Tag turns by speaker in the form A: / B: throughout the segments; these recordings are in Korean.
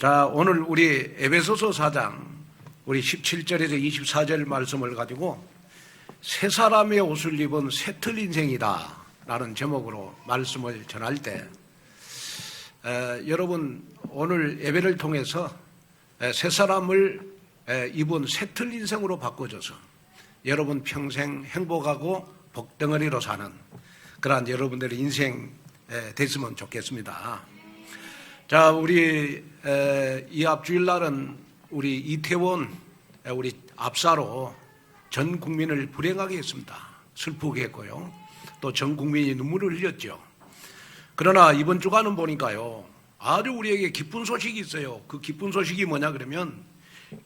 A: 자, 오늘 우리 에베소서 4장 우리 17절에서 24절 말씀을 가지고 새 사람의 옷을 입은 새틀 인생이다 라는 제목으로 말씀을 전할 때 여러분 오늘 예배를 통해서 새 사람을 입은 새틀 인생으로 바꿔줘서 여러분 평생 행복하고 복덩어리로 사는 그러한 여러분들의 인생 됐으면 좋겠습니다. 자, 우리 이 앞주일날은 우리 이태원 우리 압사로 전 국민을 불행하게 했습니다. 슬프게 했고요. 또 전 국민이 눈물을 흘렸죠. 그러나 이번 주간은 보니까요, 아주 우리에게 기쁜 소식이 있어요. 그 기쁜 소식이 뭐냐 그러면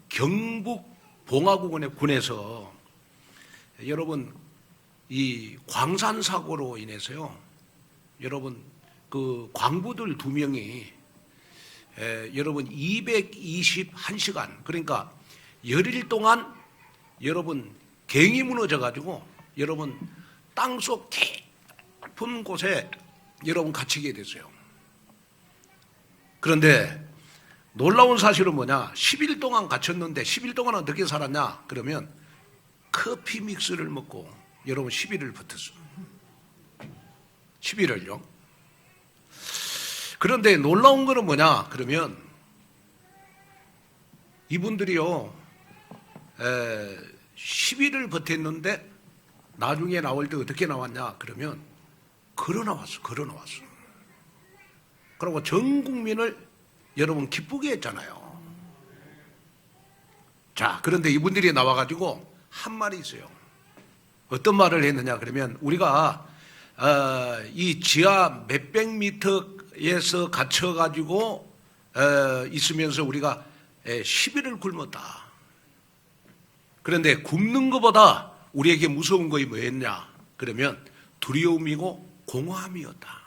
A: 경북 봉화군의 군에서 여러분 이 광산 사고로 인해서요, 여러분 그 광부들 2명이 여러분 221시간 그러니까 열일 동안 여러분 갱이 무너져 가지고 여러분 땅속 깊은 곳에 여러분 갇히게 됐어요. 그런데 놀라운 사실은 뭐냐, 10일 동안 갇혔는데 10일 동안 어떻게 살았냐 그러면 커피 믹스를 먹고 여러분 10일을 버텼어요. 10일을요. 그런데 놀라운 거는 뭐냐 그러면 이분들이요 10일을 버텼는데 나중에 나올 때 어떻게 나왔냐 그러면 걸어 나왔어. 그리고 전 국민을 여러분 기쁘게 했잖아요. 자, 그런데 이분들이 나와가지고 한 말이 있어요. 어떤 말을 했느냐 그러면 우리가 이 지하 몇백 미터에서 갇혀가지고 있으면서 우리가 10일을 굶었다. 그런데 굶는 것보다 우리에게 무서운 것이 뭐였냐 그러면 두려움이고 공허함이었다.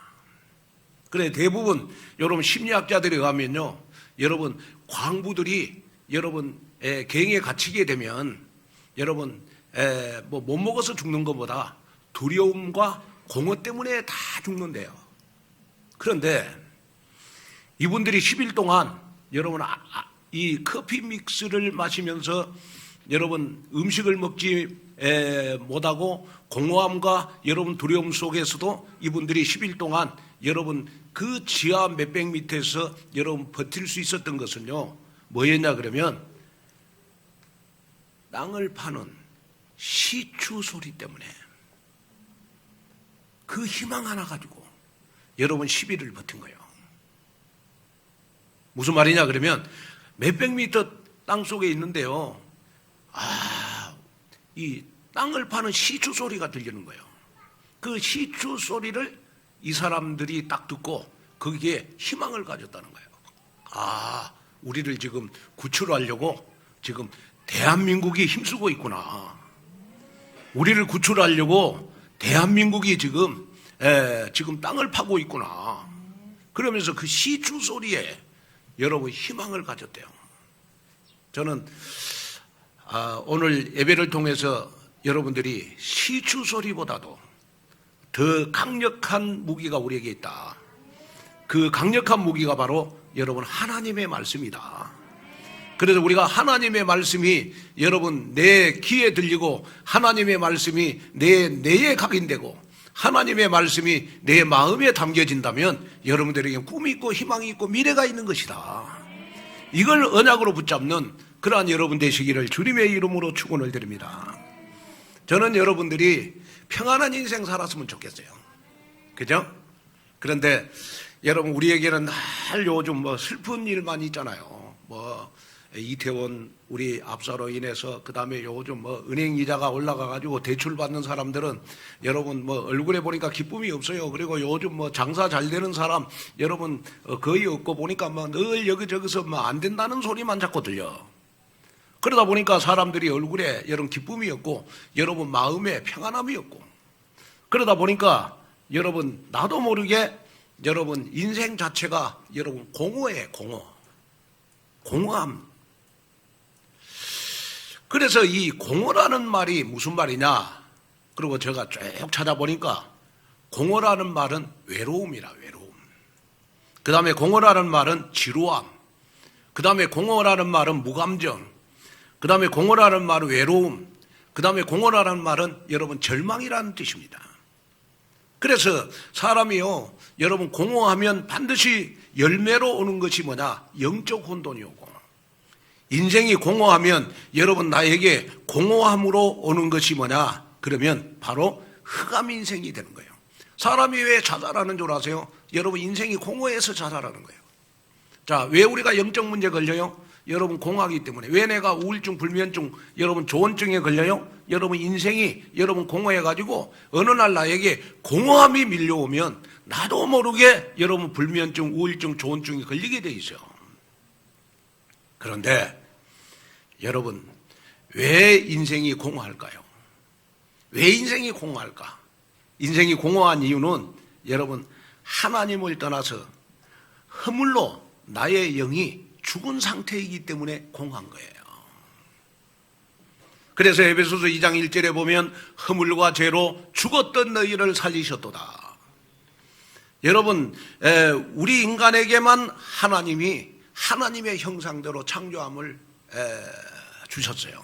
A: 그래 대부분 여러분 심리학자들에 의하면요, 여러분 광부들이 여러분 갱에 갇히게 되면 여러분 뭐 못 먹어서 죽는 것보다 두려움과 공허 때문에 다 죽는데요. 그런데 이분들이 10일 동안 여러분 이 커피 믹스를 마시면서 여러분 음식을 먹지 못하고 공허함과 여러분 두려움 속에서도 이분들이 10일 동안 여러분 그 지하 몇백 미터에서 여러분 버틸 수 있었던 것은요, 뭐였냐 그러면 땅을 파는 시추 소리 때문에 그 희망 하나 가지고 여러분 10일을 버틴 거예요. 무슨 말이냐 그러면 몇백 미터 땅 속에 있는데요, 이 땅을 파는 시추 소리가 들리는 거예요. 그 시추 소리를 이 사람들이 딱 듣고 거기에 희망을 가졌다는 거예요. 우리를 지금 구출하려고 지금 대한민국이 힘쓰고 있구나. 우리를 구출하려고 대한민국이 지금 땅을 파고 있구나. 그러면서 그 시추 소리에 여러분 희망을 가졌대요. 저는 오늘 예배를 통해서 여러분들이 시추 소리보다도 더 강력한 무기가 우리에게 있다. 그 강력한 무기가 바로 여러분 하나님의 말씀이다. 그래서 우리가 하나님의 말씀이 여러분 내 귀에 들리고 하나님의 말씀이 내 뇌에 각인되고 하나님의 말씀이 내 마음에 담겨진다면 여러분들에게 꿈이 있고 희망이 있고 미래가 있는 것이다. 이걸 언약으로 붙잡는 그러한 여러분 되시기를 주님의 이름으로 축원을 드립니다. 저는 여러분들이 평안한 인생 살았으면 좋겠어요. 그죠? 그런데 여러분 우리에게는 늘 요즘 뭐 슬픈 일만 있잖아요. 뭐 이태원 우리 압사로 인해서 그다음에 요즘 뭐 은행 이자가 올라가가지고 대출 받는 사람들은 여러분 뭐 얼굴에 보니까 기쁨이 없어요. 그리고 요즘 뭐 장사 잘 되는 사람 여러분 거의 없고 보니까 뭐 늘 여기저기서 뭐 안 된다는 소리만 자꾸 들려. 그러다 보니까 사람들이 얼굴에 여러분 기쁨이 없고 여러분 마음에 평안함이 없고 그러다 보니까 여러분 나도 모르게 여러분 인생 자체가 여러분 공허해. 공허함. 그래서 이 공허라는 말이 무슨 말이냐, 그리고 제가 쭉 찾아보니까 공허라는 말은 외로움이라. 외로움. 그 다음에 공허라는 말은 지루함. 그 다음에 공허라는 말은 무감정, 그 다음에 공허라는 말은 외로움, 그 다음에 공허라는 말은 여러분 절망이라는 뜻입니다. 그래서 사람이요, 여러분 공허하면 반드시 열매로 오는 것이 뭐냐? 영적 혼돈이 오고, 인생이 공허하면 여러분 나에게 공허함으로 오는 것이 뭐냐? 그러면 바로 흑암 인생이 되는 거예요. 사람이 왜 자살하는 줄 아세요? 여러분 인생이 공허해서 자살하는 거예요. 자, 왜 우리가 영적 문제 걸려요? 여러분 공허하기 때문에. 왜 내가 우울증, 불면증, 여러분 조언증에 걸려요? 여러분 인생이 여러분 공허해가지고 어느 날 나에게 공허함이 밀려오면 나도 모르게 여러분 불면증, 우울증, 조언증이 걸리게 돼 있어요. 그런데 여러분 왜 인생이 공허할까요? 왜 인생이 공허할까? 인생이 공허한 이유는 여러분 하나님을 떠나서 허물로 나의 영이 죽은 상태이기 때문에 공허한 거예요. 그래서 에베소서 2장 1절에 보면 허물과 죄로 죽었던 너희를 살리셨도다. 여러분 우리 인간에게만 하나님이 하나님의 형상대로 창조함을 주셨어요.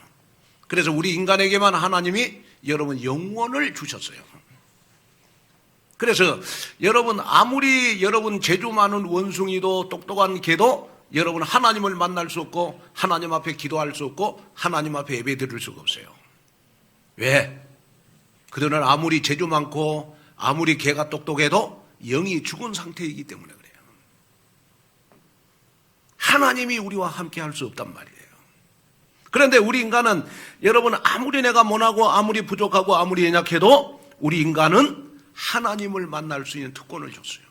A: 그래서 우리 인간에게만 하나님이 여러분 영혼을 주셨어요. 그래서 여러분 아무리 여러분 재주 많은 원숭이도 똑똑한 개도 여러분 하나님을 만날 수 없고 하나님 앞에 기도할 수 없고 하나님 앞에 예배 드릴 수가 없어요. 왜? 그들은 아무리 재주 많고 아무리 개가 똑똑해도 영이 죽은 상태이기 때문에 그래요. 하나님이 우리와 함께 할 수 없단 말이에요. 그런데 우리 인간은 여러분 아무리 내가 못하고 아무리 부족하고 아무리 연약해도 우리 인간은 하나님을 만날 수 있는 특권을 줬어요.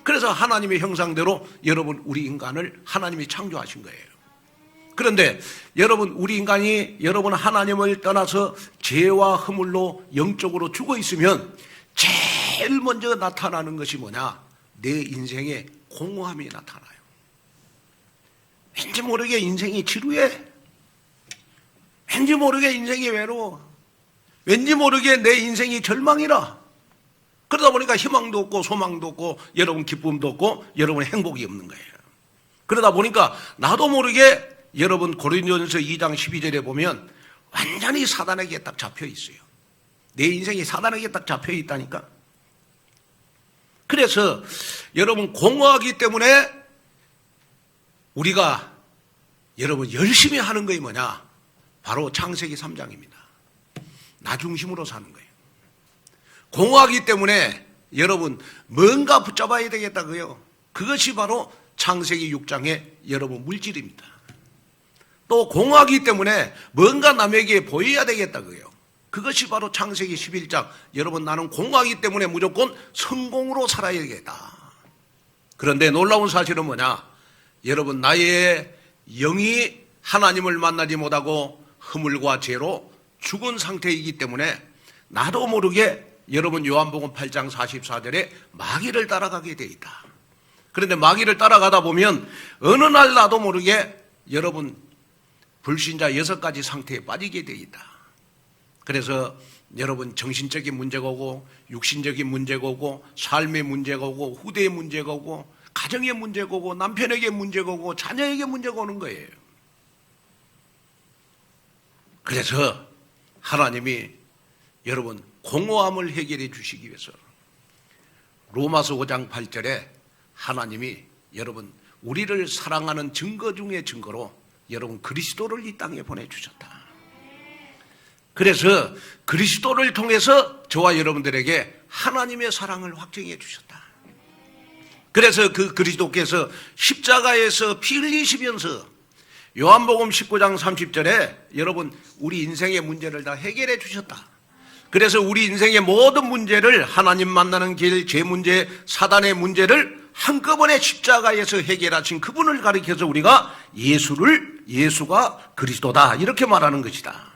A: 그래서 하나님의 형상대로 여러분 우리 인간을 하나님이 창조하신 거예요. 그런데 여러분 우리 인간이 여러분 하나님을 떠나서 죄와 허물로 영적으로 죽어 있으면 제일 먼저 나타나는 것이 뭐냐? 내 인생에 공허함이 나타나요. 왠지 모르게 인생이 지루해. 왠지 모르게 인생이 외로워. 왠지 모르게 내 인생이 절망이라. 그러다 보니까 희망도 없고 소망도 없고 여러분 기쁨도 없고 여러분 행복이 없는 거예요. 그러다 보니까 나도 모르게 여러분 고린도전서 2장 12절에 보면 완전히 사단에게 딱 잡혀 있어요. 내 인생이 사단에게 딱 잡혀 있다니까. 그래서 여러분 공허하기 때문에 우리가 여러분 열심히 하는 것이 뭐냐? 바로 창세기 3장입니다. 나 중심으로 사는 거예요. 공허하기 때문에 여러분 뭔가 붙잡아야 되겠다고요. 그것이 바로 창세기 6장의 여러분 물질입니다. 또 공허하기 때문에 뭔가 남에게 보여야 되겠다고요. 그것이 바로 창세기 11장. 여러분 나는 공허하기 때문에 무조건 성공으로 살아야겠다. 그런데 놀라운 사실은 뭐냐? 여러분 나의 영이 하나님을 만나지 못하고 허물과 죄로 죽은 상태이기 때문에 나도 모르게 여러분 요한복음 8장 44절에 마귀를 따라가게 돼 있다. 그런데 마귀를 따라가다 보면 어느 날 나도 모르게 여러분 불신자 6가지 상태에 빠지게 돼 있다. 그래서 여러분 정신적인 문제가 오고 육신적인 문제가 오고 삶의 문제가 오고 후대의 문제가 오고 가정의 문제가 오고 남편에게 문제가 오고 자녀에게 문제가 오는 거예요. 그래서 하나님이 여러분 공허함을 해결해 주시기 위해서 로마서 5장 8절에 하나님이 여러분 우리를 사랑하는 증거 중에 증거로 여러분 그리스도를 이 땅에 보내주셨다. 그래서 그리스도를 통해서 저와 여러분들에게 하나님의 사랑을 확증해 주셨다. 그래서 그 그리스도께서 십자가에서 피 흘리시면서 요한복음 19장 30절에 여러분 우리 인생의 문제를 다 해결해 주셨다. 그래서 우리 인생의 모든 문제를 하나님 만나는 길, 죄 문제, 사단의 문제를 한꺼번에 십자가에서 해결하신 그분을 가리켜서 우리가 예수가 그리스도다 이렇게 말하는 것이다.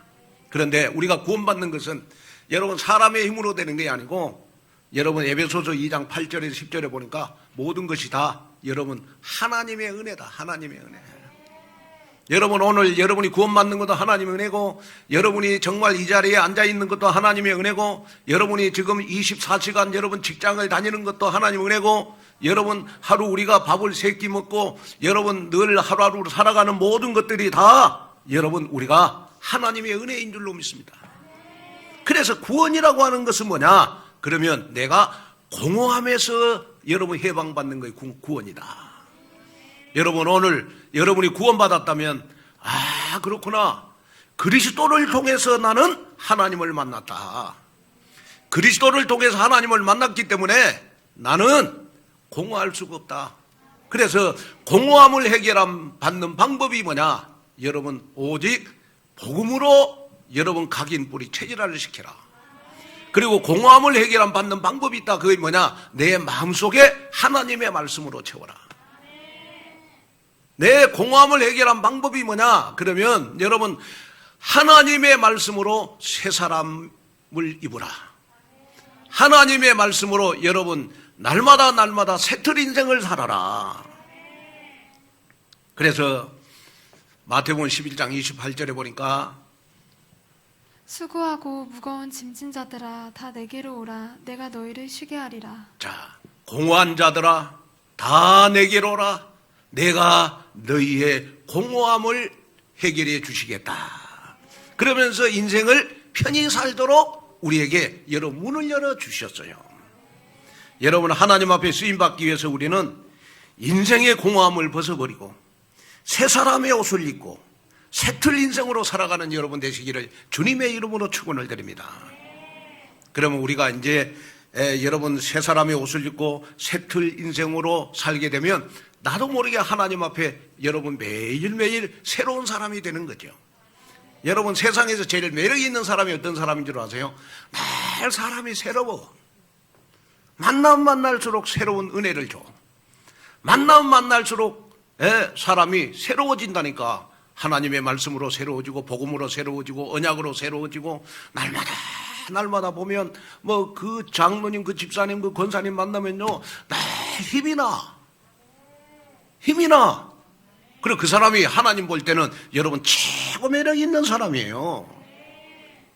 A: 그런데 우리가 구원받는 것은 여러분 사람의 힘으로 되는 게 아니고 여러분 에베소서 2장 8절에서 10절에 보니까 모든 것이 다 여러분 하나님의 은혜다. 하나님의 은혜. 여러분 오늘 여러분이 구원받는 것도 하나님의 은혜고, 여러분이 정말 이 자리에 앉아있는 것도 하나님의 은혜고, 여러분이 지금 24시간 여러분 직장을 다니는 것도 하나님의 은혜고, 여러분 하루 우리가 밥을 3끼 먹고 여러분 늘 하루하루 살아가는 모든 것들이 다 여러분 우리가 하나님의 은혜인 줄로 믿습니다. 그래서 구원이라고 하는 것은 뭐냐? 그러면 내가 공허함에서 여러분 해방받는 것이 구원이다. 여러분 오늘 여러분이 구원받았다면 그렇구나, 그리스도를 통해서 나는 하나님을 만났다. 그리스도를 통해서 하나님을 만났기 때문에 나는 공허할 수가 없다. 그래서 공허함을 받는 방법이 뭐냐? 여러분 오직 복음으로 여러분 각인 뿌리 체질화를 시켜라. 그리고 공허함을 받는 방법이 있다. 그게 뭐냐? 내 마음속에 하나님의 말씀으로 채워라. 내 공허함을 해결한 방법이 뭐냐? 그러면 여러분 하나님의 말씀으로 새 사람을 입으라. 하나님의 말씀으로 여러분 날마다 새틀 인생을 살아라. 그래서 마태복음 11장 28절에 보니까
B: 수고하고 무거운 짐진 자들아 다 내게로 오라. 내가 너희를 쉬게 하리라.
A: 자, 공허한 자들아 다 내게로 오라. 내가 너희의 공허함을 해결해 주시겠다. 그러면서 인생을 편히 살도록 우리에게 문을 열어 주셨어요. 여러분 하나님 앞에 쓰임받기 위해서 우리는 인생의 공허함을 벗어버리고 새 사람의 옷을 입고 새틀 인생으로 살아가는 여러분 되시기를 주님의 이름으로 축원을 드립니다. 그러면 우리가 이제 여러분 새 사람의 옷을 입고 새틀 인생으로 살게 되면 나도 모르게 하나님 앞에 여러분 매일매일 새로운 사람이 되는 거죠. 여러분 세상에서 제일 매력 있는 사람이 어떤 사람인 줄 아세요? 늘 사람이 새로워. 만날수록 새로운 은혜를 줘. 만날수록 사람이 새로워진다니까. 하나님의 말씀으로 새로워지고 복음으로 새로워지고 언약으로 새로워지고 날마다 보면 뭐 그 장로님 그 집사님 그 권사님 만나면요 늘 힘이 나. 그리고 그 사람이 하나님 볼 때는 여러분 최고 매력 있는 사람이에요.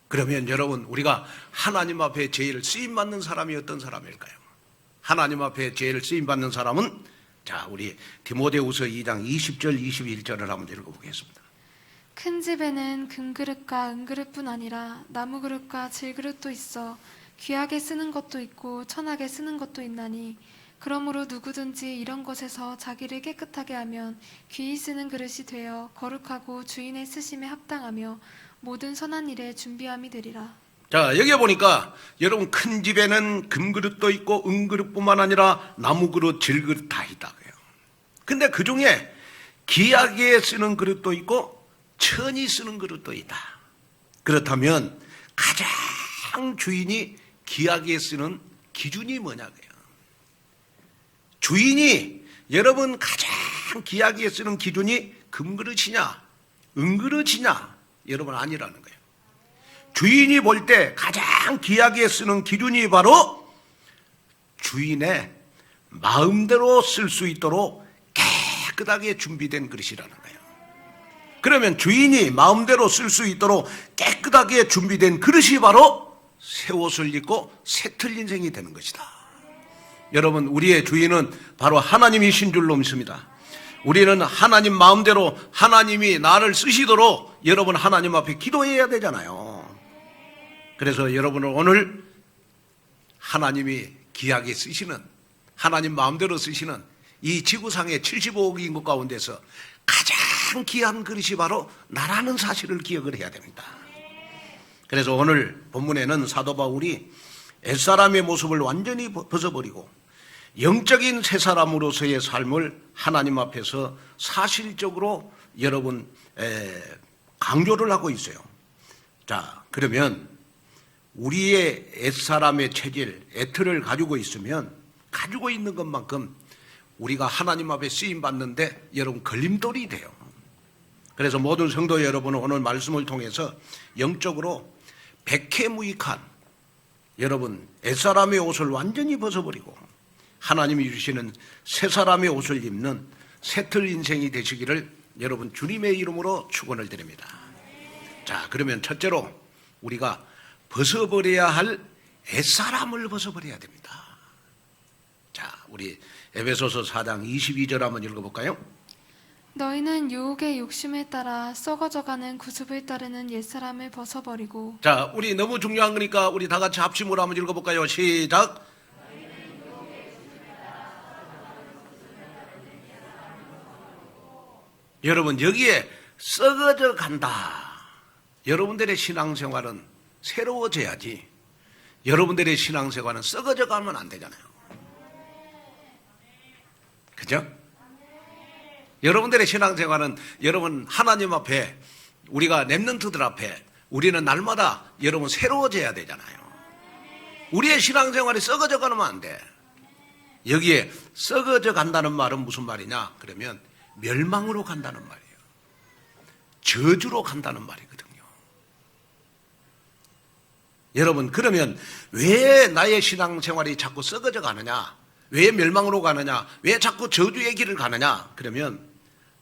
A: 그러면 여러분 우리가 하나님 앞에 제일 쓰임받는 사람이 어떤 사람일까요? 하나님 앞에 제일 쓰임받는 사람은 자, 우리 디모데후서 2장 20절 21절을 한번 읽어보겠습니다.
B: 큰 집에는 금그릇과 은그릇뿐 아니라 나무그릇과 질그릇도 있어 귀하게 쓰는 것도 있고 천하게 쓰는 것도 있나니 그러므로 누구든지 이런 것에서 자기를 깨끗하게 하면 귀히 쓰는 그릇이 되어 거룩하고 주인의 쓰심에 합당하며 모든 선한 일에 준비함이 되리라.
A: 자, 여기 보니까 여러분 큰 집에는 금그릇도 있고 은그릇뿐만 아니라 나무그릇, 질그릇 다 있다고요. 근데 그 중에 귀하게 쓰는 그릇도 있고 천히 쓰는 그릇도 있다. 그렇다면 가장 주인이 귀하게 쓰는 기준이 뭐냐고요. 주인이 여러분 가장 귀하게 쓰는 기준이 금그릇이냐 은그릇이냐 여러분 아니라는 거예요. 주인이 볼 때 가장 귀하게 쓰는 기준이 바로 주인의 마음대로 쓸 수 있도록 깨끗하게 준비된 그릇이라는 거예요. 그러면 주인이 마음대로 쓸 수 있도록 깨끗하게 준비된 그릇이 바로 새 옷을 입고 새틀 인생이 되는 것이다. 여러분 우리의 주인은 바로 하나님이신 줄로 믿습니다. 우리는 하나님 마음대로 하나님이 나를 쓰시도록 여러분 하나님 앞에 기도해야 되잖아요. 그래서 여러분을 오늘 하나님이 귀하게 쓰시는 하나님 마음대로 쓰시는 이 지구상의 75억 인구 가운데서 가장 귀한 그릇이 바로 나라는 사실을 기억을 해야 됩니다. 그래서 오늘 본문에는 사도 바울이 옛사람의 모습을 완전히 벗어버리고 영적인 새 사람으로서의 삶을 하나님 앞에서 사실적으로 여러분 강조를 하고 있어요. 자, 그러면 우리의 옛사람의 체질, 애틀을 가지고 있으면 가지고 있는 것만큼 우리가 하나님 앞에 쓰임받는데 여러분 걸림돌이 돼요. 그래서 모든 성도 여러분은 오늘 말씀을 통해서 영적으로 백해무익한 여러분 옛사람의 옷을 완전히 벗어버리고 하나님이 주시는 새 사람의 옷을 입는 새틀 인생이 되시기를 여러분 주님의 이름으로 축원을 드립니다. 자, 그러면 첫째로 우리가 벗어버려야 할 옛사람을 벗어버려야 됩니다. 자, 우리 에베소서 4장 22절 한번 읽어볼까요?
B: 너희는 유혹의 욕심에 따라 썩어져가는 구습을 따르는 옛사람을 벗어버리고.
A: 자, 우리 너무 중요한 거니까 우리 다 같이 합심으로 한번 읽어볼까요? 시작. 여러분, 여기에 썩어져 간다. 여러분들의 신앙생활은 새로워져야지. 여러분들의 신앙생활은 썩어져 가면 안 되잖아요. 그죠? 여러분들의 신앙생활은 여러분 하나님 앞에, 우리가 렘넌트들 앞에 우리는 날마다 여러분 새로워져야 되잖아요. 우리의 신앙생활이 썩어져 가면 안 돼. 여기에 썩어져 간다는 말은 무슨 말이냐? 그러면 멸망으로 간다는 말이에요. 저주로 간다는 말이거든요. 여러분, 그러면 왜 나의 신앙생활이 자꾸 썩어져 가느냐? 왜 멸망으로 가느냐? 왜 자꾸 저주의 길을 가느냐? 그러면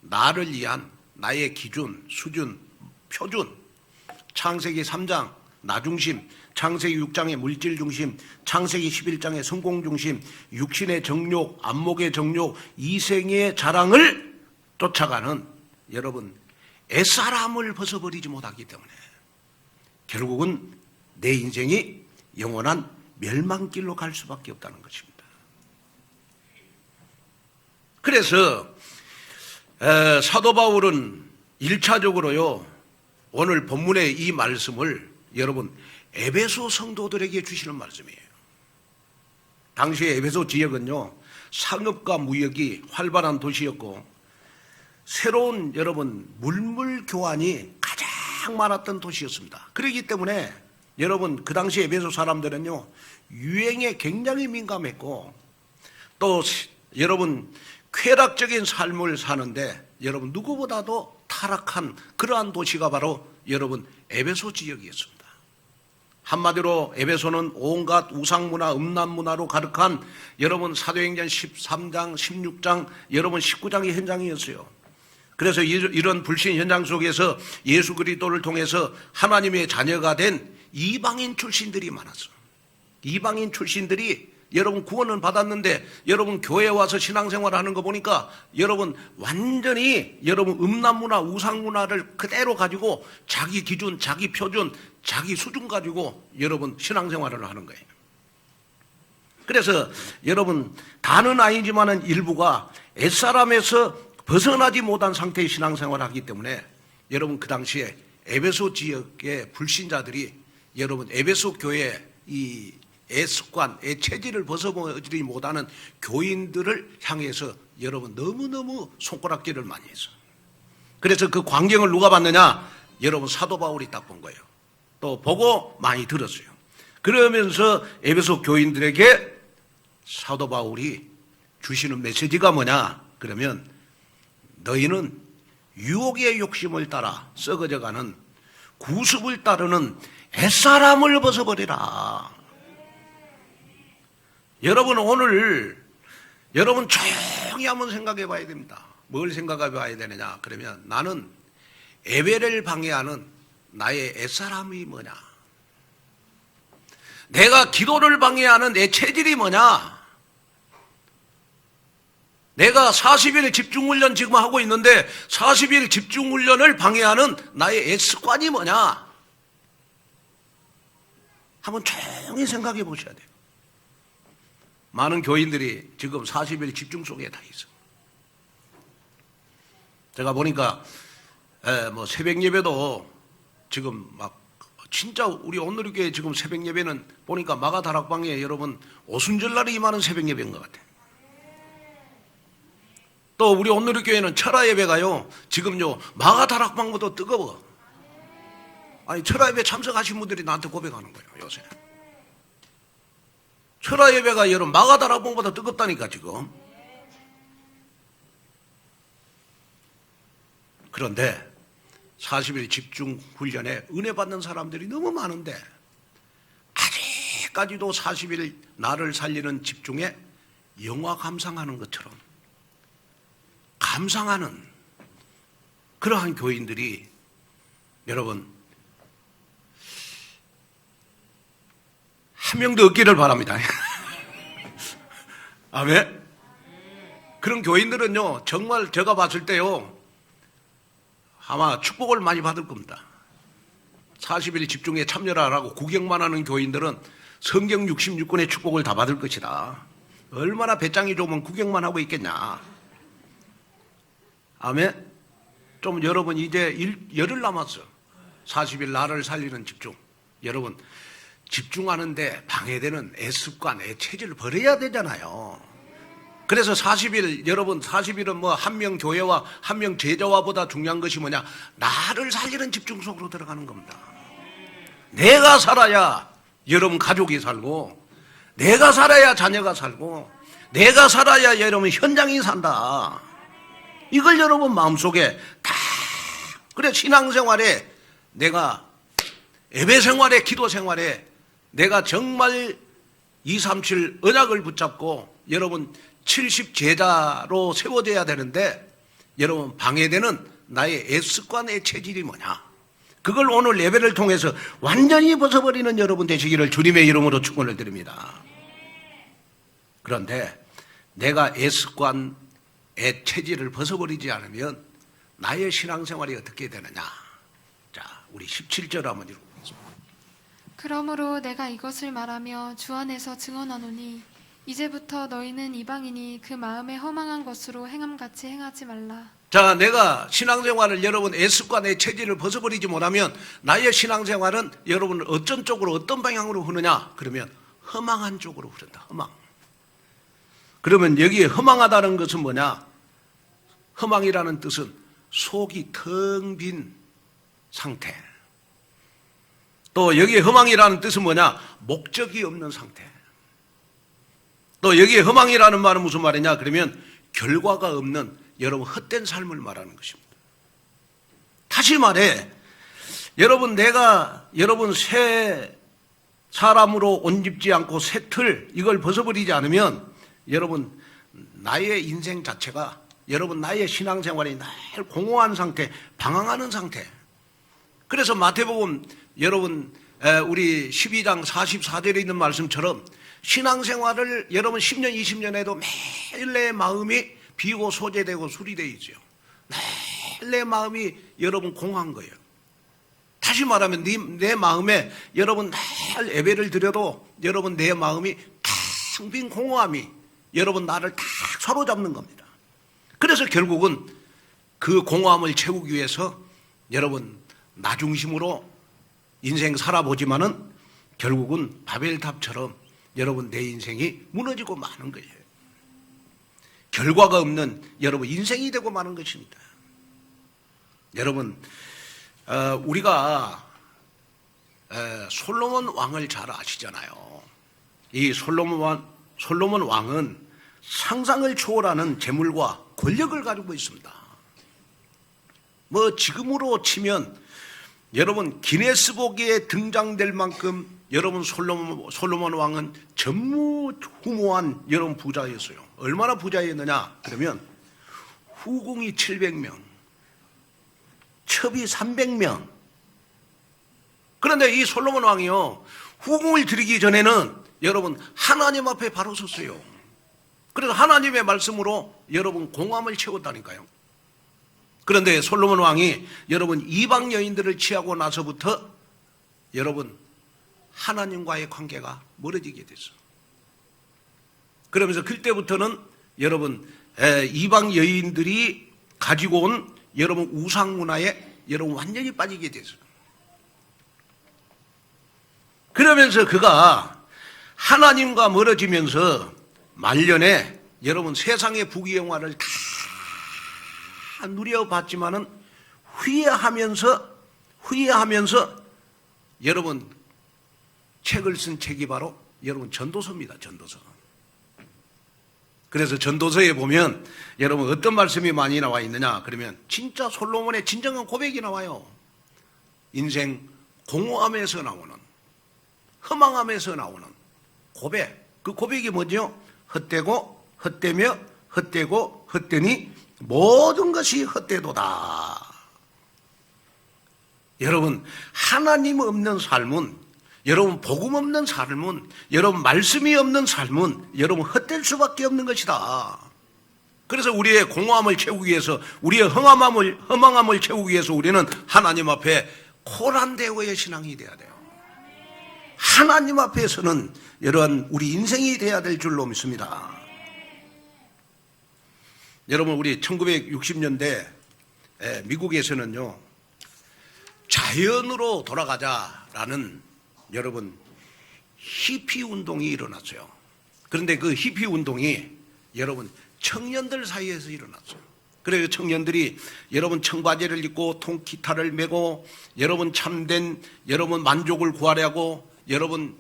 A: 나를 위한 나의 기준, 수준, 표준, 창세기 3장 나중심, 창세기 6장의 물질중심, 창세기 11장의 성공중심, 육신의 정욕, 안목의 정욕, 이생의 자랑을 쫓아가는 여러분 옛사람을 벗어버리지 못하기 때문에 결국은 내 인생이 영원한 멸망길로 갈 수밖에 없다는 것입니다. 그래서 사도 바울은 1차적으로요 오늘 본문의 이 말씀을 여러분 에베소 성도들에게 주시는 말씀이에요. 당시에 에베소 지역은요 상업과 무역이 활발한 도시였고 새로운 여러분 물물 교환이 가장 많았던 도시였습니다. 그렇기 때문에 여러분 그 당시 에베소 사람들은요 유행에 굉장히 민감했고 또 여러분 쾌락적인 삶을 사는데 여러분 누구보다도 타락한 그러한 도시가 바로 여러분 에베소 지역이었습니다. 한마디로 에베소는 온갖 우상문화, 음란문화로 가득한 여러분 사도행전 13장, 16장, 여러분 19장의 현장이었어요. 그래서 이런 불신 현장 속에서 예수 그리스도를 통해서 하나님의 자녀가 된 이방인 출신들이 많았어요. 이방인 출신들이 여러분 구원은 받았는데 여러분 교회에 와서 신앙생활 하는 거 보니까 여러분 완전히 여러분 음란문화, 우상문화를 그대로 가지고 자기 기준, 자기 표준, 자기 수준 가지고 여러분 신앙생활을 하는 거예요. 그래서 여러분 다는 아니지만은 일부가 옛사람에서 벗어나지 못한 상태의 신앙생활을 하기 때문에 여러분 그 당시에 에베소 지역의 불신자들이 여러분 에베소 교회 이 애습관, 애체질을 벗어버리지 못하는 교인들을 향해서 여러분 너무너무 손가락질을 많이 했어요. 그래서 그 광경을 누가 봤느냐? 여러분 사도 바울이 딱 본 거예요. 또 보고 많이 들었어요. 그러면서 에베소 교인들에게 사도 바울이 주시는 메시지가 뭐냐? 그러면 너희는 유혹의 욕심을 따라 썩어져가는 구습을 따르는 옛사람을 벗어버리라. 여러분 오늘 여러분 조용히 한번 생각해 봐야 됩니다. 뭘 생각해 봐야 되느냐? 그러면 나는 예배를 방해하는 나의 옛사람이 뭐냐? 내가 기도를 방해하는 내 체질이 뭐냐? 내가 40일 집중훈련 지금 하고 있는데 40일 집중훈련을 방해하는 나의 옛습관이 뭐냐? 한번 조용히 생각해 보셔야 돼요. 많은 교인들이 지금 40일 집중 속에 다 있어. 제가 보니까 뭐 새벽 예배도 지금 막 진짜 우리 온누리교회 지금 새벽 예배는 보니까 마가다락방에 여러분 오순절날에 임하는 새벽 예배인 것 같아요. 또 우리 온누리교회는 철야 예배가요 지금요 마가다락방보다 뜨거워. 아니 철야 예배 참석하신 분들이 나한테 고백하는 거예요 요새. 철야 예배가 여러분 마가다락방보다 뜨겁다니까 지금. 그런데 40일 집중 훈련에 은혜 받는 사람들이 너무 많은데 아직까지도 40일 나를 살리는 집중에 영화 감상하는 것처럼 감상하는 그러한 교인들이 여러분 한 명도 없기를 바랍니다. 아멘. 그런 교인들은요, 정말 제가 봤을 때요, 아마 축복을 많이 받을 겁니다. 40일 집중에 참여하라고 구경만 하는 교인들은 성경 66권의 축복을 다 받을 것이다. 얼마나 배짱이 좋으면 구경만 하고 있겠냐. 아멘. 좀 여러분 이제 열흘 남았어. 40일 나를 살리는 집중. 여러분 집중하는데 방해되는 애습관, 애체질을 버려야 되잖아요. 그래서 40일, 여러분 40일은 뭐 한 명 교회와 한 명 제자와 보다 중요한 것이 뭐냐? 나를 살리는 집중 속으로 들어가는 겁니다. 내가 살아야 여러분 가족이 살고, 내가 살아야 자녀가 살고, 내가 살아야 여러분 현장이 산다. 이걸 여러분 마음속에 다, 그래 신앙생활에 내가 예배 생활에 기도 생활에 내가 정말 237 언약을 붙잡고 여러분 70 제자로 세워져야 되는데 여러분 방해되는 나의 애습관의 체질이 뭐냐? 그걸 오늘 예배를 통해서 완전히 벗어버리는 여러분 되시기를 주님의 이름으로 축원을 드립니다. 그런데 내가 애습관, 애체질을 벗어버리지 않으면 나의 신앙생활이 어떻게 되느냐? 자, 우리 17절 한번 읽어보겠습니다.
B: 그러므로 내가 이것을 말하며 주 안에서 증언하노니 이제부터 너희는 이방인이 그 마음에 허망한 것으로 행함같이 행하지 말라.
A: 자, 내가 신앙생활을 여러분 애습관, 애체질을 벗어버리지 못하면 나의 신앙생활은 여러분 어떤 쪽으로 어떤 방향으로 흐르냐? 그러면 허망한 쪽으로 흐른다. 허망. 그러면 여기에 허망하다는 것은 뭐냐? 허망이라는 뜻은 속이 텅 빈 상태. 또 여기에 허망이라는 뜻은 뭐냐? 목적이 없는 상태. 또 여기에 허망이라는 말은 무슨 말이냐? 그러면 결과가 없는 여러분 헛된 삶을 말하는 것입니다. 다시 말해, 여러분 내가 여러분 새 사람으로 옷 입지 않고 새 틀 이걸 벗어버리지 않으면 여러분 나의 인생 자체가 여러분 나의 신앙생활이 늘 공허한 상태, 방황하는 상태. 그래서 마태복음 여러분 우리 12장 44절에 있는 말씀처럼 신앙생활을 여러분 10년 20년 해도 매일 내 마음이 비고 소재되고 수리되어 있죠. 매일 내 마음이 여러분 공허한 거예요. 다시 말하면 내 마음에 여러분 늘 예배를 드려도 여러분 내 마음이 텅 빈 공허함이 여러분 나를 다 사로잡는 겁니다. 그래서 결국은 그 공허함을 채우기 위해서 여러분 나 중심으로 인생 살아보지만은 결국은 바벨탑처럼 여러분 내 인생이 무너지고 마는 거예요. 결과가 없는 여러분 인생이 되고 마는 것입니다. 여러분 우리가 솔로몬 왕을 잘 아시잖아요. 이 솔로몬 왕은 상상을 초월하는 재물과 권력을 가지고 있습니다. 뭐 지금으로 치면 여러분 기네스북에 등장될 만큼 여러분 솔로몬 왕은 전무후무한 여러분 부자였어요. 얼마나 부자였느냐? 그러면 후궁이 700명, 첩이 300명. 그런데 이 솔로몬 왕이요, 후궁을 드리기 전에는 여러분 하나님 앞에 바로 섰어요. 그래서 하나님의 말씀으로 여러분 공함을 채웠다니까요. 그런데 솔로몬 왕이 여러분 이방 여인들을 취하고 나서부터 여러분 하나님과의 관계가 멀어지게 됐어. 그러면서 그때부터는 여러분 이방 여인들이 가지고 온 여러분 우상 문화에 여러분 완전히 빠지게 됐어요. 그러면서 그가 하나님과 멀어지면서 말년에 여러분 세상의 부귀영화를 다 누려봤지만은 후회하면서 여러분 책을 쓴 책이 바로 여러분 전도서입니다. 전도서. 그래서 전도서에 보면 여러분 어떤 말씀이 많이 나와 있느냐? 그러면 진짜 솔로몬의 진정한 고백이 나와요. 인생 공허함에서 나오는, 허망함에서 나오는 고백. 그 고백이 뭐죠? 헛되고 헛되며 헛되고 헛되니 모든 것이 헛되도다. 여러분, 하나님 없는 삶은, 여러분 복음 없는 삶은, 여러분 말씀이 없는 삶은 여러분 헛될 수밖에 없는 것이다. 그래서 우리의 공허함을 채우기 위해서, 우리의 허망함을 채우기 위해서 우리는 하나님 앞에 코란데오의 신앙이 돼야 돼요. 하나님 앞에서는 이러한 우리 인생이 돼야 될 줄로 믿습니다. 여러분, 우리 1960년대 미국에서는요, 자연으로 돌아가자라는 여러분 히피 운동이 일어났어요. 그런데 그 히피 운동이 여러분 청년들 사이에서 일어났어요. 그래서 청년들이 여러분 청바지를 입고 통기타를 메고 여러분 참된 여러분 만족을 구하려고 여러분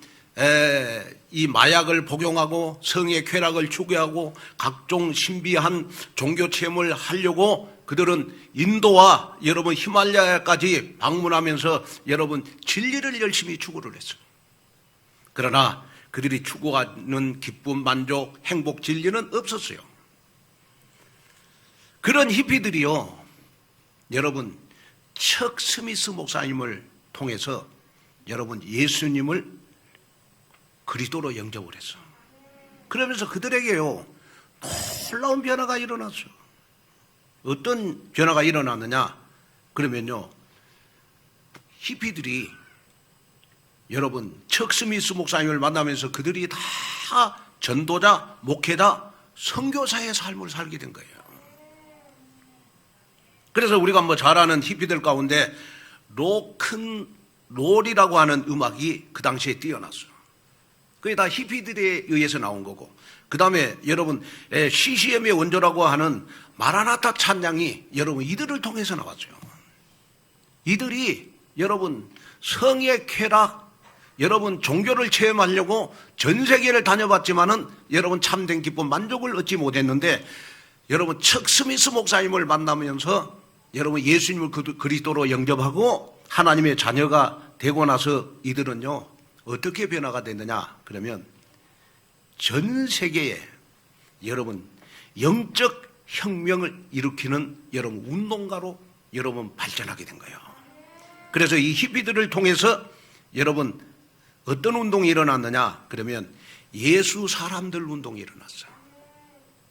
A: 이 마약을 복용하고 성의 쾌락을 추구하고 각종 신비한 종교 체험을 하려고 그들은 인도와 여러분 히말라야까지 방문하면서 여러분 진리를 열심히 추구를 했어요. 그러나 그들이 추구하는 기쁨, 만족, 행복, 진리는 없었어요. 그런 히피들이요, 여러분 척 스미스 목사님을 통해서 여러분 예수님을 그리스도로 영접을 했어. 그러면서 그들에게요 놀라운 변화가 일어났어요. 어떤 변화가 일어났느냐? 그러면요, 히피들이 여러분 척 스미스 목사님을 만나면서 그들이 다 전도자, 목회자, 선교사의 삶을 살게 된 거예요. 그래서 우리가 뭐 잘 아는 히피들 가운데 로큰롤이라고 하는 음악이 그 당시에 뛰어났어요. 그게 다 히피들에 의해서 나온 거고, 그 다음에 여러분 CCM의 원조라고 하는 마라나타 찬양이 여러분 이들을 통해서 나왔어요. 이들이 여러분 성의 쾌락, 여러분 종교를 체험하려고 전 세계를 다녀봤지만은 여러분 참된 기쁨, 만족을 얻지 못했는데 여러분 척 스미스 목사님을 만나면서 여러분 예수님을 그리스도로 영접하고 하나님의 자녀가 되고 나서 이들은요 어떻게 변화가 됐느냐? 그러면 전 세계에 여러분 영적 혁명을 일으키는 여러분 운동가로 여러분 발전하게 된 거예요. 그래서 이 히피들을 통해서 여러분 어떤 운동이 일어났느냐? 그러면 예수 사람들 운동이 일어났어요.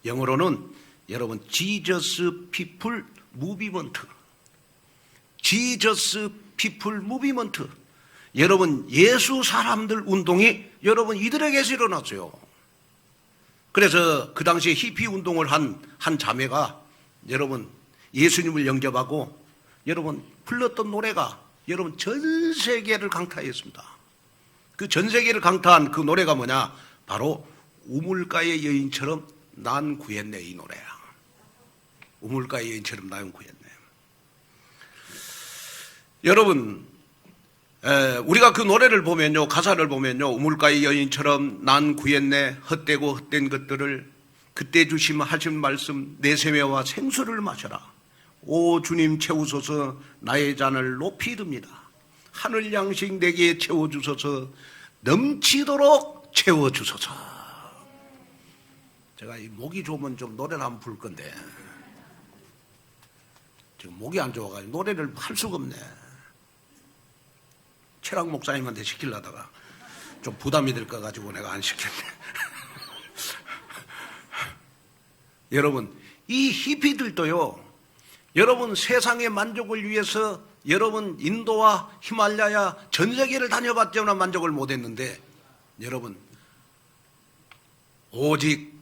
A: 영어로는 여러분 Jesus People Movement, Jesus People Movement, 여러분 예수 사람들 운동이 여러분 이들에게서 일어났어요. 그래서 그 당시에 히피 운동을 한 자매가 여러분 예수님을 영접하고 여러분 불렀던 노래가 여러분 전 세계를 강타했습니다. 그 전 세계를 강타한 그 노래가 뭐냐? 바로 우물가의 여인처럼 난 구했네, 이 노래야. 우물가의 여인처럼 난 구했네. 여러분 우리가 그 노래를 보면요, 가사를 보면요, 우물가의 여인처럼 난 구했네, 헛되고 헛된 것들을 그때 하신 말씀 내세매와 생수를 마셔라. 오 주님 채우소서, 나의 잔을 높이 듭니다. 하늘 양식 내게 채워주소서, 넘치도록 채워주소서. 제가 이 목이 좋으면 좀 노래를 한번 부를 건데 지금 목이 안 좋아가지고 노래를 할 수가 없네. 최락 목사님한테 시키려다가 좀 부담이 될까 가지고 내가 안 시켰네. 여러분 이 히피들도요, 여러분 세상의 만족을 위해서 여러분 인도와 히말라야 전 세계를 다녀봤지만 만족을 못했는데 여러분 오직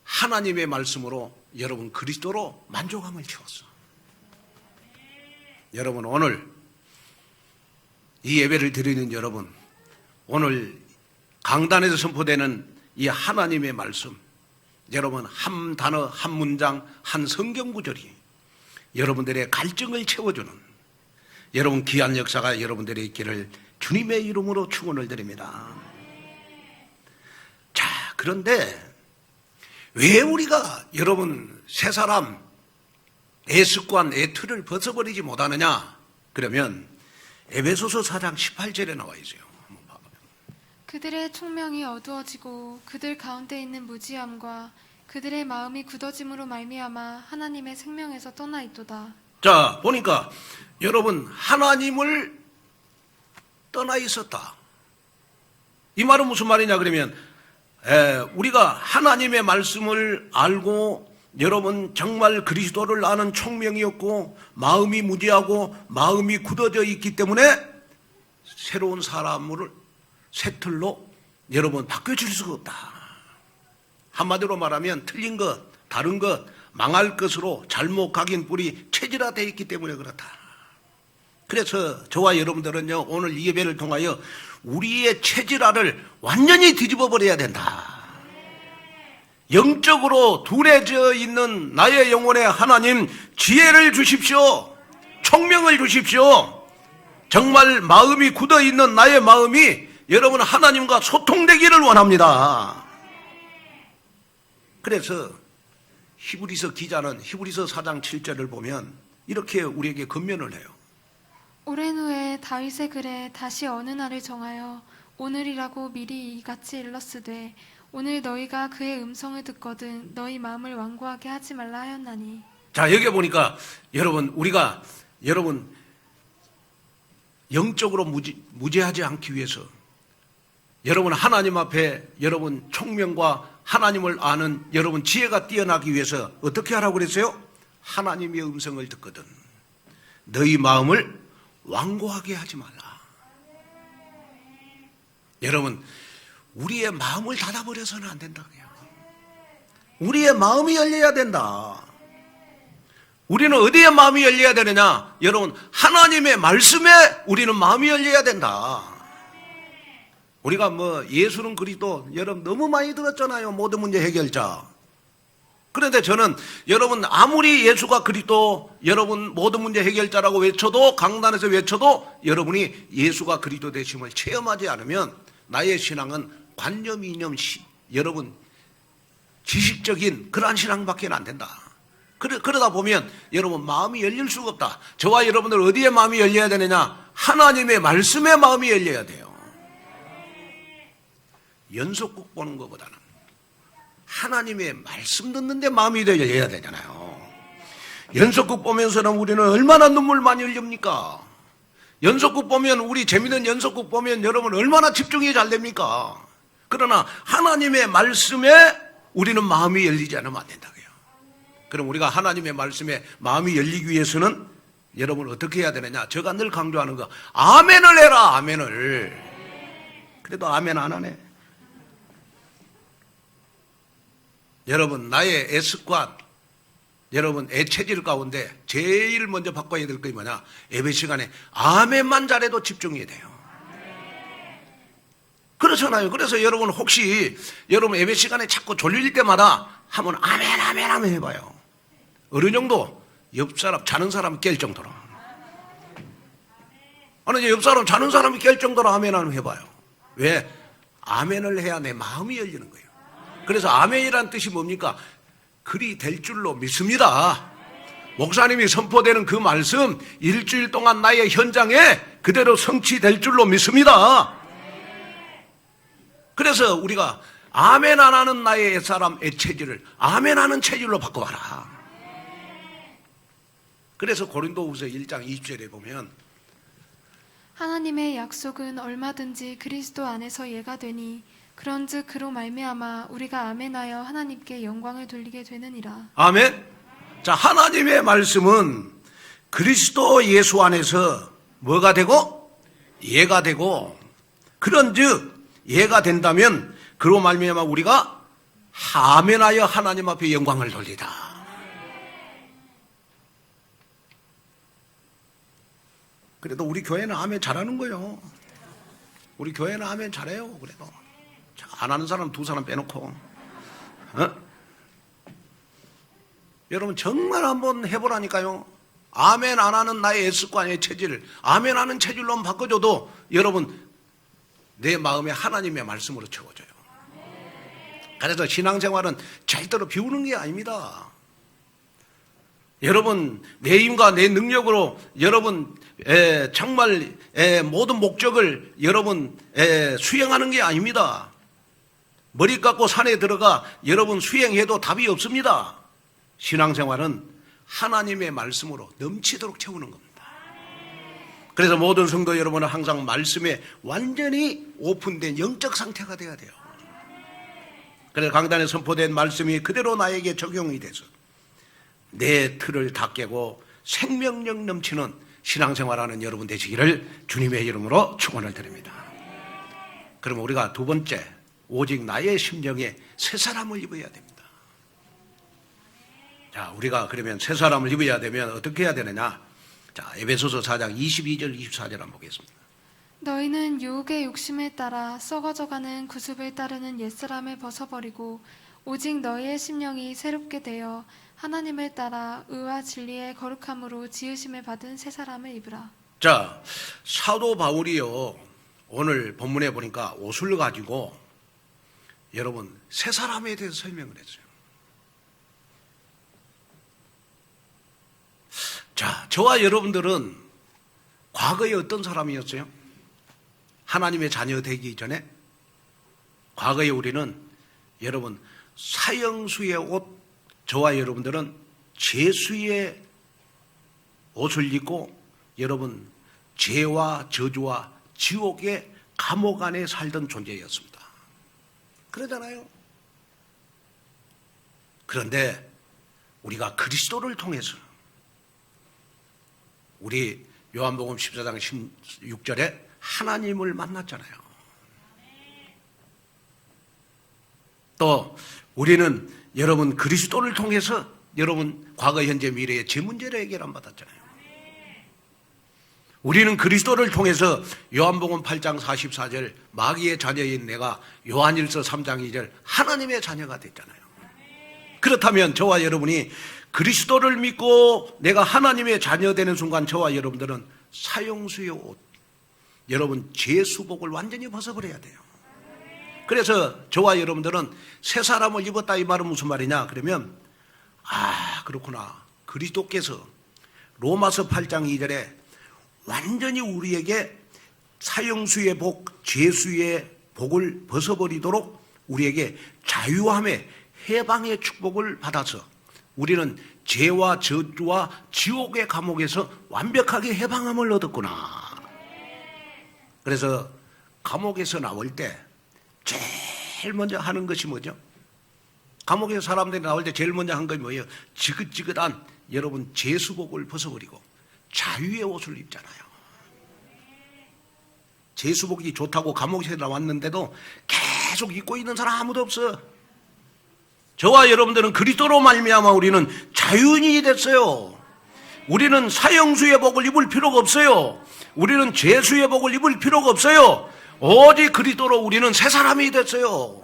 A: 하나님의 말씀으로 여러분 그리스도로 만족함을 채웠어. 여러분 오늘 이 예배를 드리는 여러분, 오늘 강단에서 선포되는 이 하나님의 말씀, 여러분 한 단어, 한 문장, 한 성경 구절이 여러분들의 갈증을 채워주는 여러분 귀한 역사가 여러분들의 있기를 주님의 이름으로 축원을 드립니다. 자, 그런데 왜 우리가 여러분 새 사람 애습관, 애틀을 벗어버리지 못하느냐? 그러면 에베소서 4장 18절에 나와 있어요. 한번 봐봐요.
B: 그들의 총명이 어두워지고 그들 가운데 있는 무지함과 그들의 마음이 굳어짐으로 말미암아 하나님의 생명에서 떠나 있도다.
A: 자, 보니까 여러분 하나님을 떠나 있었다. 이 말은 무슨 말이냐 그러면 우리가 하나님의 말씀을 알고 여러분 정말 그리스도를 아는 총명이었고 마음이 무지하고 마음이 굳어져 있기 때문에 새로운 사람을 새 틀로 여러분 바꿔줄 수가 없다. 한마디로 말하면 틀린 것, 다른 것, 망할 것으로 잘못 각인 뿌리 체질화되어 있기 때문에 그렇다. 그래서 저와 여러분들은요 오늘 이 예배를 통하여 우리의 체질화를 완전히 뒤집어 버려야 된다. 영적으로 둔해져 있는 나의 영혼에 하나님 지혜를 주십시오. 총명을 주십시오. 정말 마음이 굳어 있는 나의 마음이 여러분 하나님과 소통되기를 원합니다. 그래서 히브리서 기자는 히브리서 4장 7절을 보면 이렇게 우리에게 권면을 해요.
B: 오랜 후에 다윗의 글에 다시 어느 날을 정하여 오늘이라고 미리 이같이 일렀으되 오늘 너희가 그의 음성을 듣거든 너희 마음을 완고하게 하지 말라 하였나니.
A: 자, 여기 보니까 우리가 영적으로 무죄하지 않기 위해서 여러분 하나님 앞에 여러분 총명과 하나님을 아는 여러분 지혜가 뛰어나기 위해서 어떻게 하라고 그랬어요? 하나님의 음성을 듣거든 너희 마음을 완고하게 하지 말라. 여러분 우리의 마음을 닫아버려서는 안 된다고요. 우리의 마음이 열려야 된다. 우리는 어디에 마음이 열려야 되느냐? 여러분 하나님의 말씀에 우리는 마음이 열려야 된다. 우리가 예수는 그리스도 여러분 너무 많이 들었잖아요. 모든 문제 해결자. 그런데 저는 여러분 아무리 예수가 그리스도 여러분 모든 문제 해결자라고 외쳐도 강단에서 외쳐도 여러분이 예수가 그리스도 되심을 체험하지 않으면 나의 신앙은 관념 이념 여러분 지식적인 그러한 신앙밖에 안 된다. 그러다 보면 여러분 마음이 열릴 수가 없다. 저와 여러분들 어디에 마음이 열려야 되느냐? 하나님의 말씀에 마음이 열려야 돼요. 연속극 보는 것보다는 하나님의 말씀 듣는데 마음이 열려야 되잖아요. 연속극 보면서는 우리는 얼마나 눈물 많이 흘립니까? 연속극 보면 우리 재밌는 연속극 보면 여러분 얼마나 집중이 잘 됩니까? 그러나 하나님의 말씀에 우리는 마음이 열리지 않으면 안 된다고요. 그럼 우리가 하나님의 말씀에 마음이 열리기 위해서는 여러분 어떻게 해야 되느냐? 제가 늘 강조하는 거 아멘을 해라. 아멘을. 그래도 아멘 안 하네. 여러분 나의 애습관 여러분 애체질 가운데 제일 먼저 바꿔야 될 게 뭐냐? 예배 시간에 아멘만 잘해도 집중이 돼요. 그렇잖아요. 그래서 여러분 혹시 여러분 예배 시간에 자꾸 졸릴 때마다 한번 아멘 아멘 아멘 해봐요. 어느 정도 옆 사람 자는 사람이 깰 정도로. 아니 이제 옆 사람 자는 사람이 깰 정도로 아멘 하면 해봐요. 왜? 아멘을 해야 내 마음이 열리는 거예요. 그래서 아멘이란 뜻이 뭡니까? 그리 될 줄로 믿습니다. 목사님이 선포되는 그 말씀 일주일 동안 나의 현장에 그대로 성취될 줄로 믿습니다. 그래서 우리가 아멘 안 하는 나의 옛사람 애체질을 아멘 하는 체질로 바꿔봐라. 그래서 고린도후서 1장 20절에 보면
B: 하나님의 약속은 얼마든지 그리스도 안에서 예가 되니 그런즉 그로 말미암아 우리가 아멘하여 하나님께 영광을 돌리게 되느니라.
A: 아멘. 자, 하나님의 말씀은 그리스도 예수 안에서 뭐가 되고 예가 되고 그런즉 예가 된다면 그로 말미암아 우리가 아멘하여 하나님 앞에 영광을 돌리다. 그래도 우리 교회는 아멘 잘하는 거예요. 우리 교회는 아멘 잘해요. 그래도 안 하는 사람 두 사람 빼놓고 여러분 정말 한번 해보라니까요. 아멘 안 하는 나의 애습관의 체질 아멘 하는 체질로 한번 바꿔줘도 여러분 내 마음에 하나님의 말씀으로 채워져요. 그래서 신앙생활은 절대로 비우는 게 아닙니다. 여러분 내 힘과 내 능력으로 여러분 정말 모든 목적을 여러분 수행하는 게 아닙니다. 머리 깎고 산에 들어가 여러분 수행해도 답이 없습니다. 신앙생활은 하나님의 말씀으로 넘치도록 채우는 겁니다. 그래서 모든 성도 여러분은 항상 말씀에 완전히 오픈된 영적 상태가 돼야 돼요. 그래서 강단에 선포된 말씀이 그대로 나에게 적용이 돼서 내 틀을 다 깨고 생명력 넘치는 신앙생활하는 여러분 되시기를 주님의 이름으로 축원을 드립니다. 그러면 우리가 두 번째, 오직 나의 심령에 새 사람을 입어야 됩니다. 자, 우리가 그러면 새 사람을 입어야 되면 어떻게 해야 되느냐? 자, 에베소서 4장 22절 24절 한번 보겠습니다.
B: 너희는 유혹의 욕심에 따라 썩어져가는 구습을 따르는 옛사람을 벗어버리고 오직 너희의 심령이 새롭게 되어 하나님을 따라 의와 진리의 거룩함으로 지으심을 받은 새 사람을 입으라.
A: 자, 사도 바울이요, 오늘 본문에 보니까 옷을 가지고 여러분 새 사람에 대해서 설명을 했어요. 자, 저와 여러분들은 과거에 어떤 사람이었어요? 하나님의 자녀 되기 전에 과거에 우리는 여러분 사형수의 옷, 저와 여러분들은 죄수의 옷을 입고 여러분 죄와 저주와 지옥의 감옥 안에 살던 존재였습니다. 그러잖아요. 그런데 우리가 그리스도를 통해서 우리 요한복음 14장 16절에 하나님을 만났잖아요. 또 우리는 여러분 그리스도를 통해서 여러분 과거 현재 미래의 제 문제를 해결안 받았잖아요. 우리는 그리스도를 통해서 요한복음 8장 44절 마귀의 자녀인 내가 요한일서 3장 2절 하나님의 자녀가 됐잖아요. 그렇다면 저와 여러분이 그리스도를 믿고 내가 하나님의 자녀 되는 순간 저와 여러분들은 사형수의 옷, 여러분 죄수복을 완전히 벗어버려야 돼요. 그래서 저와 여러분들은 새 사람을 입었다 이 말은 무슨 말이냐 그러면 그렇구나, 그리스도께서 로마서 8장 2절에 완전히 우리에게 사형수의 복, 죄수의 복을 벗어버리도록 우리에게 자유함의 해방의 축복을 받아서 우리는 죄와 저주와 지옥의 감옥에서 완벽하게 해방함을 얻었구나. 그래서 감옥에서 나올 때 제일 먼저 하는 것이 뭐죠? 감옥에서 사람들이 나올 때 제일 먼저 한 것이 뭐예요? 지긋지긋한 여러분 죄수복을 벗어버리고 자유의 옷을 입잖아요. 죄수복이 좋다고 감옥에서 나왔는데도 계속 입고 있는 사람 아무도 없어. 저와 여러분들은 그리스도로 말미암아 우리는 자유인이 됐어요. 우리는 사형수의 복을 입을 필요가 없어요. 우리는 죄수의 복을 입을 필요가 없어요. 오직 그리스도로 우리는 새 사람이 됐어요.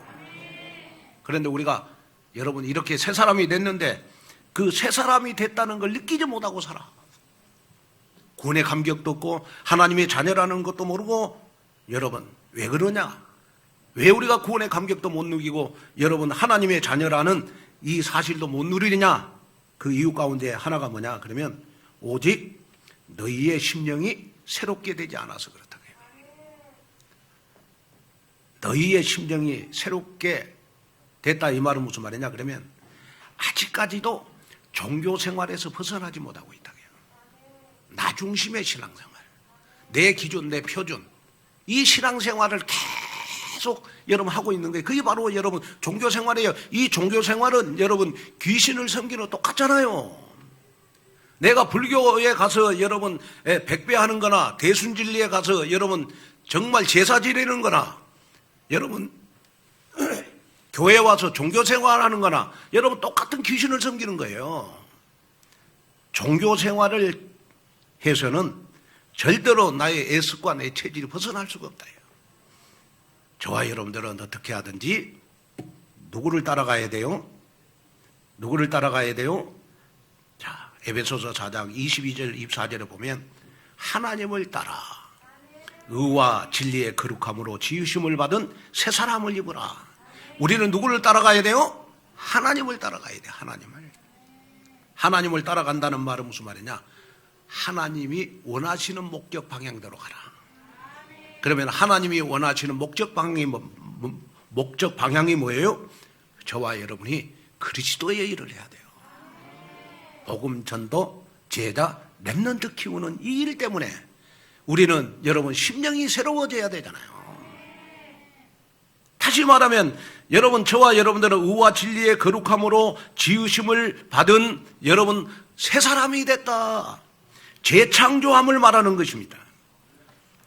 A: 그런데 우리가 여러분 이렇게 새 사람이 됐는데 그 새 사람이 됐다는 걸 느끼지 못하고 살아. 구원의 감격도 없고 하나님의 자녀라는 것도 모르고 여러분 왜 그러냐? 왜 우리가 구원의 감격도 못 누리고 여러분 하나님의 자녀라는 이 사실도 못 누리느냐? 그 이유 가운데 하나가 뭐냐? 그러면 오직 너희의 심령이 새롭게 되지 않아서 그렇다고 해요. 너희의 심령이 새롭게 됐다 이 말은 무슨 말이냐? 그러면 아직까지도 종교 생활에서 벗어나지 못하고 있다고 해요. 나 중심의 신앙생활, 내 기준, 내 표준, 이 신앙생활을 계속 여러분 하고 있는 거예요. 그게 바로 여러분 종교생활이에요. 이 종교생활은 여러분 귀신을 섬기는 거 똑같잖아요. 내가 불교에 가서 여러분 백배하는 거나 대순진리에 가서 여러분 정말 제사 지내는 거나 여러분 교회 와서 종교생활하는 거나 여러분 똑같은 귀신을 섬기는 거예요. 종교생활을 해서는 절대로 나의 애습과 내 체질이 벗어날 수가 없다. 저와 여러분들은 어떻게 하든지 누구를 따라가야 돼요? 누구를 따라가야 돼요? 자, 에베소서 4장 22절 24절에 보면 하나님을 따라 의와 진리의 거룩함으로 지으심을 받은 새 사람을 입으라. 우리는 누구를 따라가야 돼요? 하나님을 따라가야 돼. 하나님을 따라간다는 말은 무슨 말이냐? 하나님이 원하시는 목적 방향대로 가라. 그러면 하나님이 원하시는 목적 방향이 뭐예요? 저와 여러분이 그리스도의 일을 해야 돼요. 복음 전도, 제자, 렘넌트 키우는 이 일 때문에 우리는 여러분 심령이 새로워져야 되잖아요. 다시 말하면 여러분, 저와 여러분들은 의와 진리의 거룩함으로 지으심을 받은 여러분 새 사람이 됐다. 재창조함을 말하는 것입니다.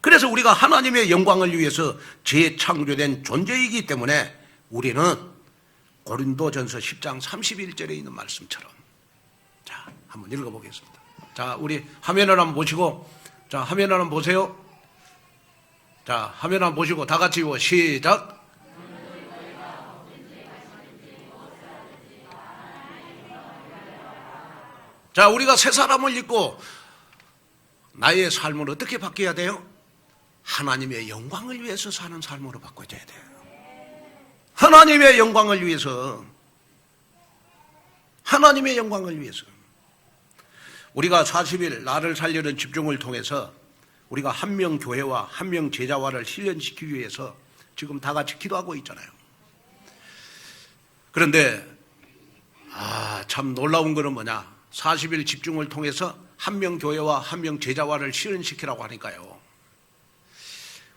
A: 그래서 우리가 하나님의 영광을 위해서 재창조된 존재이기 때문에 우리는 고린도전서 10장 31절에 있는 말씀처럼, 자, 한번 읽어보겠습니다. 자, 우리 화면을 한번 보시고, 자, 화면을 한번 보세요. 자, 화면 한번 보시고 다 같이 시작. 자, 우리가 새 사람을 입고 나의 삶을 어떻게 바뀌어야 돼요? 하나님의 영광을 위해서 사는 삶으로 바꿔줘야 돼요. 하나님의 영광을 위해서, 하나님의 영광을 위해서. 우리가 40일 나를 살리는 집중을 통해서 우리가 한 명 교회와 한 명 제자화를 실현시키기 위해서 지금 다 같이 기도하고 있잖아요. 그런데 참 놀라운 거는 뭐냐, 40일 집중을 통해서 한 명 교회와 한 명 제자화를 실현시키라고 하니까요,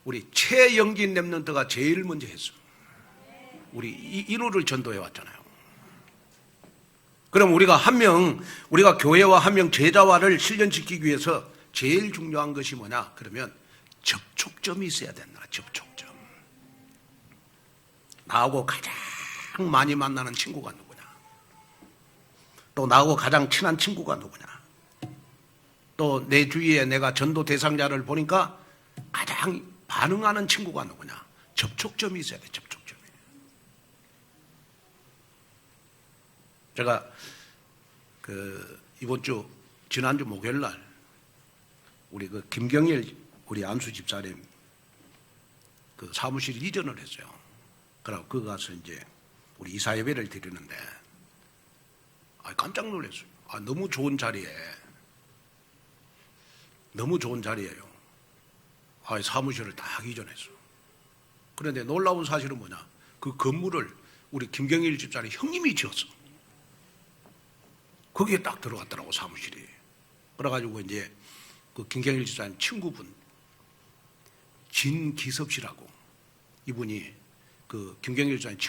A: 우리 최영진 랩런트가 제일 먼저 했어. 우리 인우를 전도해 왔잖아요. 그럼 우리가 우리가 교회와 한 명 제자화를 실현시키기 위해서 제일 중요한 것이 뭐냐? 그러면 접촉점이 있어야 된다. 접촉점. 나하고 가장 많이 만나는 친구가 누구냐? 또 나하고 가장 친한 친구가 누구냐? 또 내 주위에 내가 전도 대상자를 보니까 가장 반응하는 친구가 누구냐? 접촉점이 있어야 돼. 접촉점이. 제가 이번 주 지난주 목요일 날 우리 김경일 우리 안수 집사님 사무실 이전을 했어요. 그러고 거기 가서 이제 우리 이사 예배를 드리는데 깜짝 놀랐어요. 너무 좋은 자리예요. 사무실을 딱 이전했어. 그런데 놀라운 사실은 뭐냐? 그 건물을 우리 김경일 집사님 형님이 지었어. 거기에 딱 들어갔더라고, 사무실이. 그래가지고 이제 그 김경일 집사님 친구분 진기섭 씨라고, 이분이 그 김경일 집사님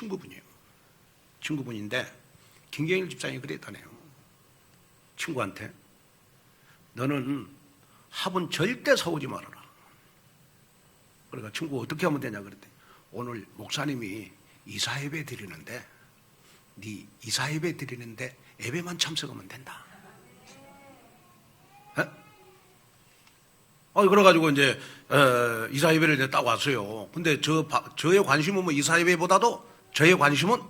A: 친구분인데 김경일 집사님이 그랬다네요. 친구한테, 너는 화분 절대 사오지 말아라. 그러니까 친구가 어떻게 하면 되냐 그랬더니, 오늘 목사님이 이사예배 드리는데 네 이사예배 드리는데 예배만 참석하면 된다. 그래가지고 이제 이사예배를 내가 딱 왔어요. 근데 저의 관심은 뭐 이사예배보다도 저의 관심은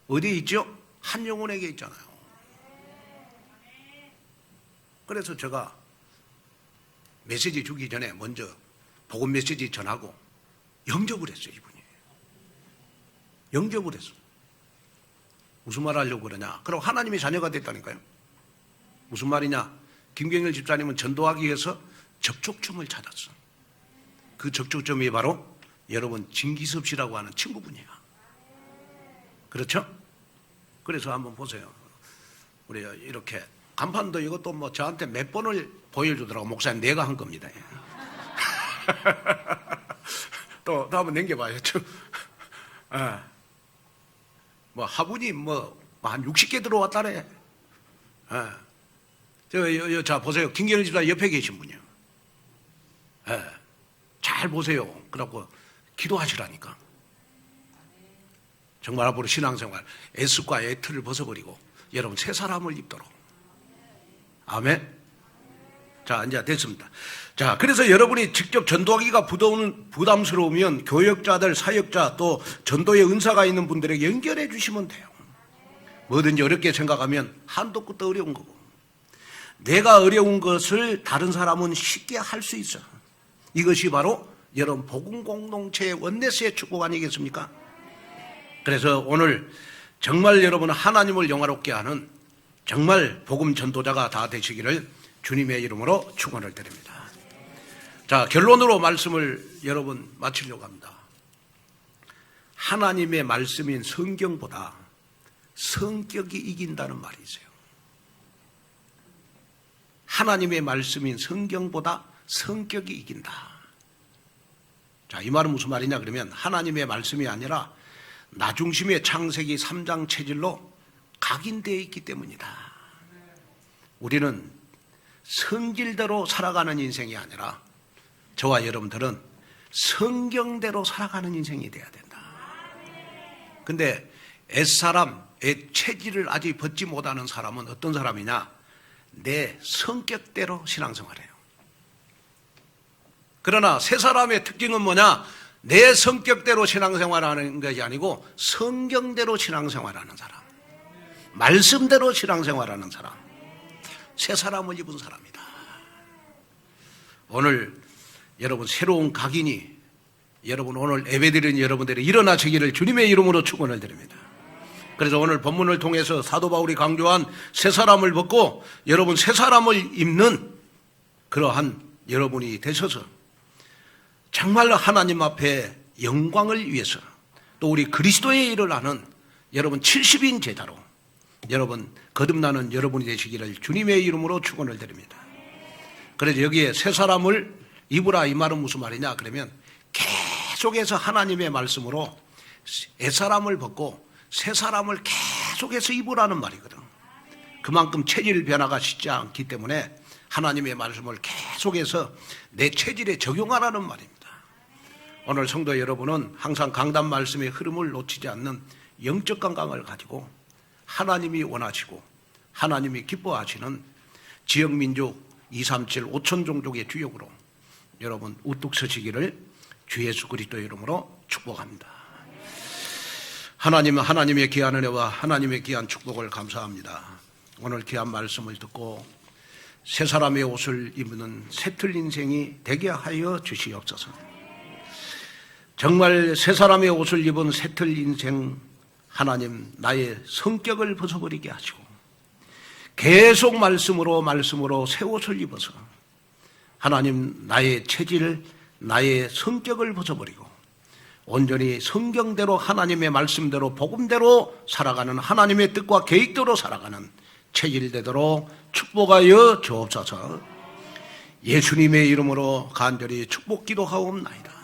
A: 어디에 있죠? 한 영혼에게 있잖아요. 그래서 제가 메시지 주기 전에 먼저 복음 메시지 전하고 영접을 했어요. 이분이 영접을 했어. 무슨 말 하려고 그러냐? 그럼 하나님의 자녀가 됐다니까요. 무슨 말이냐? 김경일 집사님은 전도하기 위해서 접촉점을 찾았어. 그 접촉점이 바로 여러분 진기섭 씨라고 하는 친구분이야. 그렇죠? 그래서 한번 보세요. 우리 이렇게 간판도 이것도 뭐 저한테 몇 번을 보여주더라고. 목사님 내가 한 겁니다. 또 한번 넘겨봐요. 뭐 화분이 한 60개 들어왔다래. 자 보세요. 김경일 집사 옆에 계신 분이요. 잘 보세요. 그래갖고 기도하시라니까. 정말 앞으로 신앙생활 S과 T를 벗어버리고 여러분 새 사람을 입도록. 아멘. 자, 이제 됐습니다. 자, 그래서 여러분이 직접 전도하기가 부담스러우면 교역자들, 사역자, 또 전도의 은사가 있는 분들에게 연결해 주시면 돼요. 뭐든지 어렵게 생각하면 한도 끝도 어려운 거고, 내가 어려운 것을 다른 사람은 쉽게 할 수 있어. 이것이 바로 여러분 복음 공동체의 원네스의 축복 아니겠습니까? 그래서 오늘 정말 여러분 하나님을 영화롭게 하는 정말 복음 전도자가 다 되시기를 주님의 이름으로 축원을 드립니다. 자, 결론으로 말씀을 여러분 마치려고 합니다. 하나님의 말씀인 성경보다 성격이 이긴다는 말이 있어요. 하나님의 말씀인 성경보다 성격이 이긴다. 자, 이 말은 무슨 말이냐 그러면 하나님의 말씀이 아니라 나 중심의 창세기 3장 체질로 각인되어 있기 때문이다. 우리는 성질대로 살아가는 인생이 아니라 저와 여러분들은 성경대로 살아가는 인생이 돼야 된다. 근데 옛사람의 체질을 아직 벗지 못하는 사람은 어떤 사람이냐? 내 성격대로 신앙생활해요. 그러나 새 사람의 특징은 뭐냐? 내 성격대로 신앙생활하는 것이 아니고 성경대로 신앙생활하는 사람, 말씀대로 신앙생활하는 사람, 새 사람을 입은 사람이다. 오늘 여러분 새로운 각인이 여러분 오늘 예배드리는 여러분들이 일어나시기를 주님의 이름으로 축원을 드립니다. 그래서 오늘 본문을 통해서 사도 바울이 강조한 새 사람을 벗고 여러분 새 사람을 입는 그러한 여러분이 되셔서 정말 하나님 앞에 영광을 위해서 또 우리 그리스도의 일을 하는 여러분 70인 제자로 여러분 거듭나는 여러분이 되시기를 주님의 이름으로 축원을 드립니다. 그래서 여기에 새 사람을 입으라 이 말은 무슨 말이냐 그러면 계속해서 하나님의 말씀으로 옛사람을 벗고 새 사람을 계속해서 입으라는 말이거든. 그만큼 체질 변화가 쉽지 않기 때문에 하나님의 말씀을 계속해서 내 체질에 적용하라는 말입니다. 오늘 성도 여러분은 항상 강단 말씀의 흐름을 놓치지 않는 영적 건강을 가지고 하나님이 원하시고 하나님이 기뻐하시는 지역민족 237 5천 종족의 주역으로 여러분 우뚝 서시기를 주 예수 그리스도 이름으로 축복합니다. 하나님은 하나님의 귀한 은혜와 하나님의 귀한 축복을 감사합니다. 오늘 귀한 말씀을 듣고 새 사람의 옷을 입는 새틀 인생이 되게 하여 주시옵소서. 정말 새 사람의 옷을 입은 새틀 인생 하나님 나의 성격을 벗어버리게 하시고 계속 말씀으로 새 옷을 입어서 하나님 나의 체질 나의 성격을 벗어버리고 온전히 성경대로 하나님의 말씀대로 복음대로 살아가는 하나님의 뜻과 계획대로 살아가는 체질되도록 축복하여 주옵소서. 예수님의 이름으로 간절히 축복 기도하옵나이다.